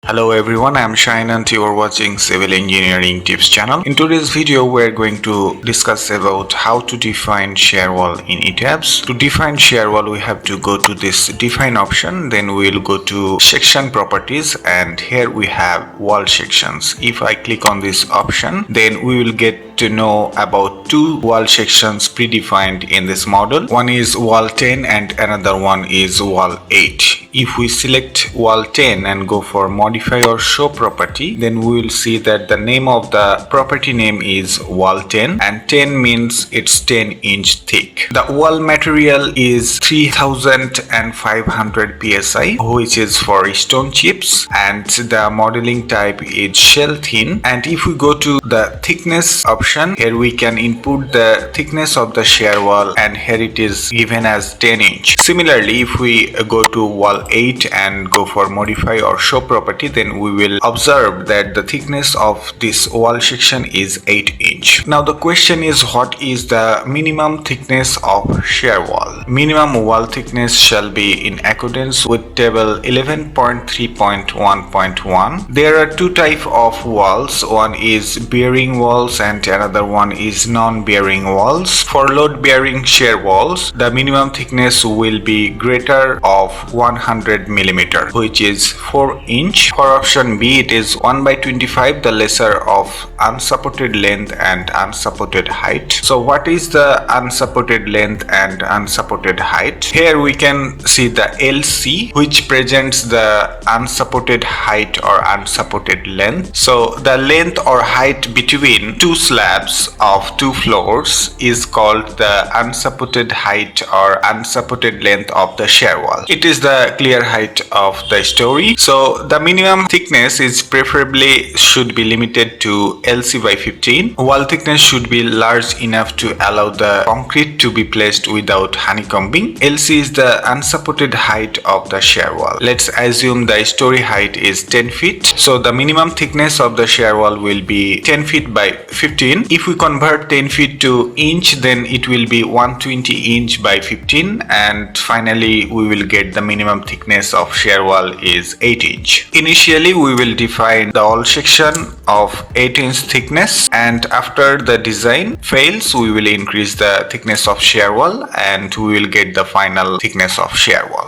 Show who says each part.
Speaker 1: Hello everyone, I am Shine and you are watching Civil Engineering Tips channel. In today's video, we are going to discuss about how to define shear wall in ETABS. To define shear wall, we have to go to this define option, then we will go to section properties, and here we have wall sections. If I click on this option, then we will get to know about two wall sections predefined in this model. One is wall 10 and another one is wall 8. If we select wall 10 and go for modify or show property, then we will see that the name of the property name is wall 10 and 10 means it's 10-inch thick. The wall material is 3500 psi, which is for stone chips, and the modeling type is shell thin. And if we go to the thickness option, here we can input the thickness of the shear wall, and here it is given as 10-inch. Similarly, if we go to wall 8 and go for modify or show property, then we will observe that the thickness of this wall section is 8-inch. Now the question is, what is the minimum thickness of shear wall? Minimum wall thickness shall be in accordance with table 11.3.1.1. There are two types of walls. One is bearing walls and another one is non-bearing walls. For load bearing shear walls, the minimum thickness will be greater of 100 millimeter, which is 4-inch. For option B, it is 1/25, the lesser of unsupported length and unsupported height. So what is the unsupported length and unsupported height? Here we can see the LC, which presents the unsupported height or unsupported length. So the length or height between two slabs of two floors is called the unsupported height or unsupported length of the shear wall. It is the clear height of the story. So the minimum thickness is preferably should be limited to LC/15. Wall thickness should be large enough to allow the concrete to be placed without honeycombing. LC is the unsupported height of the shear wall. Let's assume the story height is 10 feet. So the minimum thickness of the shear wall will be 10 feet by 15. If we convert 10 feet to inch, then it will be 120 inch by 15, and finally we will get the minimum thickness of shear wall is 8-inch. Initially we will define the wall section of 8-inch thickness, and after the design fails we will increase the thickness of shear wall and we will get the final thickness of shear wall.